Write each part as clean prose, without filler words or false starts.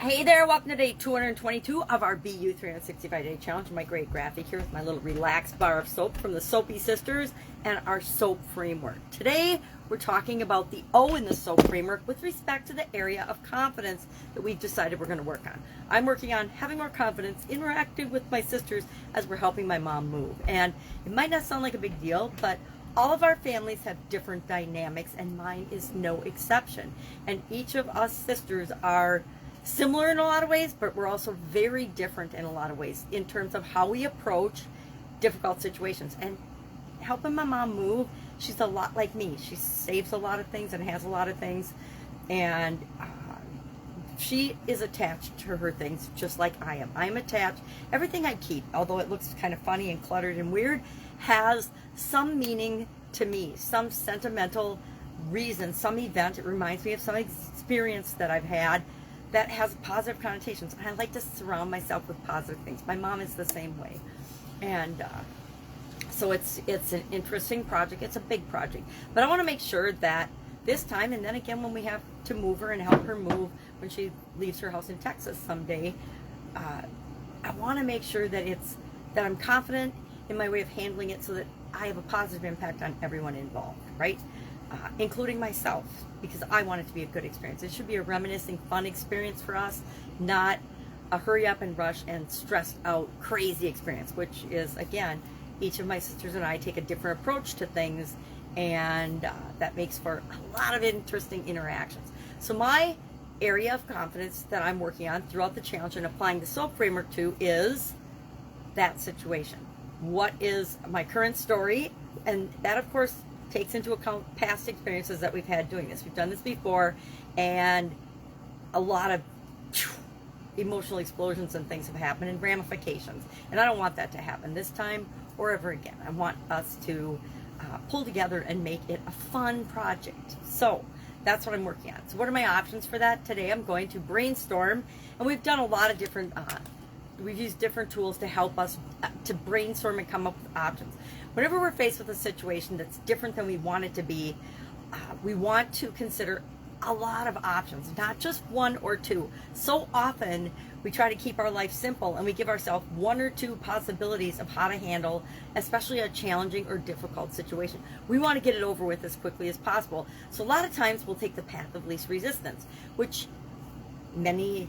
Hey there, welcome to day 222 of our BU 365 day challenge. My great graphic here with my little relaxed bar of soap from the Soapy Sisters and our soap framework. Today we're talking about the O in the soap framework with respect to the area of confidence that we've decided we're going to work on. I'm working on having more confidence, interacting with my sisters as we're helping my mom move. And it might not sound like a big deal, but all of our families have different dynamics and mine is no exception. And each of us sisters are similar in a lot of ways, but we're also very different in a lot of ways in terms of how we approach difficult situations. And helping my mom move, she's a lot like me. She saves a lot of things and has a lot of things, and she is attached to her things just like I am. I'm attached. Everything I keep, although it looks kind of funny and cluttered and weird, has some meaning to me, some sentimental reason, some event. It reminds me of some experience that I've had that has positive connotations. I like to surround myself with positive things. My mom is the same way. And so it's an interesting project. It's a big project. But I want to make sure that this time, and then again when we have to move her and help her move when she leaves her house in Texas someday, I want to make sure that I'm confident in my way of handling it so that I have a positive impact on everyone involved, right? Including myself, because I want it to be a good experience. It should be a reminiscing, fun experience for us, not a hurry up and rush and stressed out, crazy experience, which is, again, each of my sisters and I take a different approach to things, and that makes for a lot of interesting interactions. So my area of confidence that I'm working on throughout the challenge and applying the SOAP framework to is that situation. What is my current story? And that, of course, takes into account past experiences that we've had doing this. We've done this before, and a lot of emotional explosions and things have happened and ramifications. And I don't want that to happen this time or ever again. I want us to pull together and make it a fun project. So that's what I'm working on. So what are my options for that? Today I'm going to brainstorm, and we've done a lot of different we've used different tools to help us to brainstorm and come up with options. Whenever we're faced with a situation that's different than we want it to be, we want to consider a lot of options, not just one or two. So often we try to keep our life simple and we give ourselves one or two possibilities of how to handle, especially a challenging or difficult situation. We want to get it over with as quickly as possible. So a lot of times we'll take the path of least resistance, which many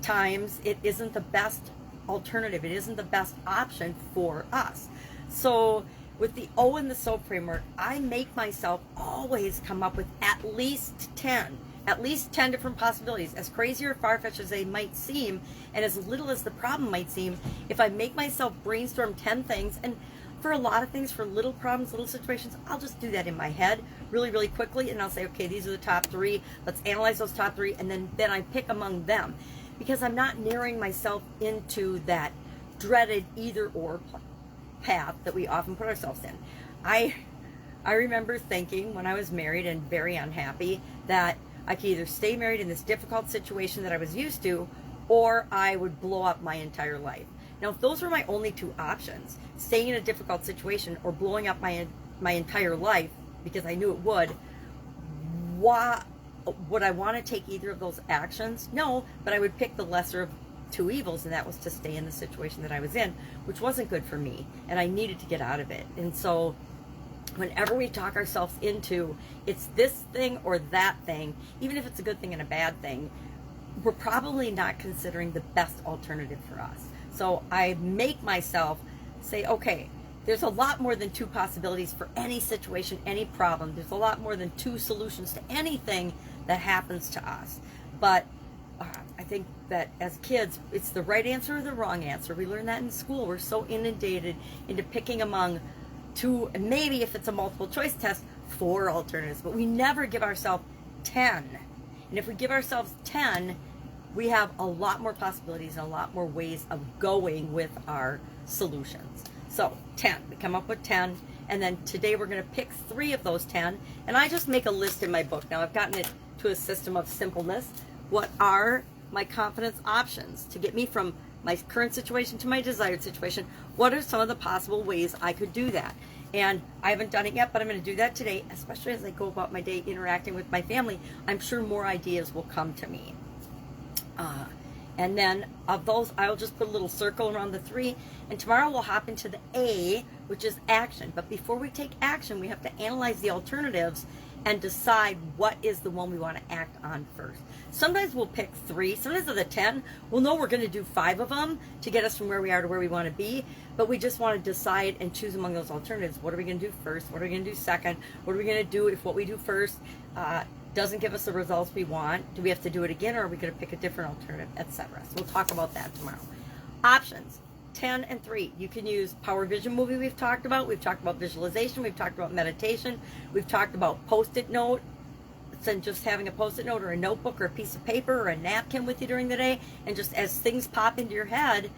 times it isn't the best alternative. It isn't the best option for us. So with the O in the SOAP framework, I make myself always come up with at least 10 different possibilities, as crazy or far-fetched as they might seem, and as little as the problem might seem. If I make myself brainstorm 10 things, and for a lot of things, for little problems, little situations, I'll just do that in my head really, really quickly, and I'll say, okay, these are the top 3. Let's analyze those top 3, and then I pick among them, because I'm not narrowing myself into that dreaded either-or path that we often put ourselves in. I remember thinking when I was married and very unhappy that I could either stay married in this difficult situation that I was used to, or I would blow up my entire life. Now, if those were my only 2 options, staying in a difficult situation or blowing up my entire life, because I knew it would I want to take either of those actions? No, but I would pick the lesser of 2 evils, and that was to stay in the situation that I was in, which wasn't good for me, and I needed to get out of it. And so whenever we talk ourselves into it's this thing or that thing, even if it's a good thing and a bad thing, we're probably not considering the best alternative for us. So I make myself say, okay, there's a lot more than 2 possibilities for any situation, any problem. There's a lot more than 2 solutions to anything that happens to us. But I think that as kids, it's the right answer or the wrong answer. We learn that in school. We're so inundated into picking among 2, and maybe if it's a multiple choice test, 4 alternatives. But we never give ourselves 10. And if we give ourselves 10, we have a lot more possibilities and a lot more ways of going with our solutions. So 10, we come up with 10, and then today we're going to pick 3 of those 10, and I just make a list in my book. Now I've gotten it to a system of simpleness. What are my confidence options to get me from my current situation to my desired situation? What are some of the possible ways I could do that? And I haven't done it yet, but I'm going to do that today, especially as I go about my day interacting with my family. I'm sure more ideas will come to me. And then of those, I'll just put a little circle around the 3. And tomorrow we'll hop into the A, which is action. But before we take action, we have to analyze the alternatives and decide what is the one we want to act on first. Sometimes we'll pick 3. Sometimes of the 10, we'll know we're going to do 5 of them to get us from where we are to where we want to be. But we just want to decide and choose among those alternatives. What are we going to do first? What are we going to do second? What are we going to do if what we do first doesn't give us the results we want? Do we have to do it again, or are we going to pick a different alternative, etc.? So we'll talk about that tomorrow. Options 10 and 3. You can use Power Vision movie we've talked about. We've talked about visualization. We've talked about meditation. We've talked about Post-it note and just having a Post-it note or a notebook or a piece of paper or a napkin with you during the day, and just as things pop into your head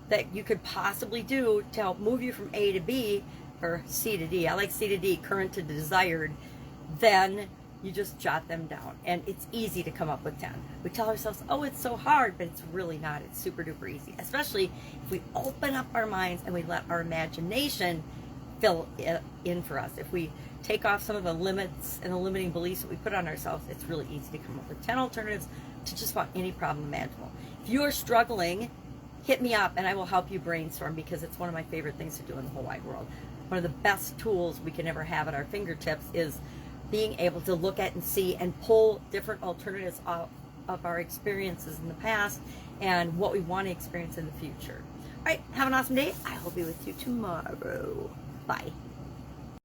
that you could possibly do to help move you from A to B or C to D. I like C to D, current to desired. Then you just jot them down, and it's easy to come up with 10. We tell ourselves, oh, it's so hard, but it's really not. It's super duper easy, especially if we open up our minds and we let our imagination fill it in for us. If we take off some of the limits and the limiting beliefs that we put on ourselves, it's really easy to come up with 10 alternatives to just about any problem imaginable. If you are struggling, hit me up and I will help you brainstorm, because it's one of my favorite things to do in the whole wide world. One of the best tools we can ever have at our fingertips is being able to look at and see and pull different alternatives of our experiences in the past and what we want to experience in the future. All right, have an awesome day. I will be with you tomorrow. Bye.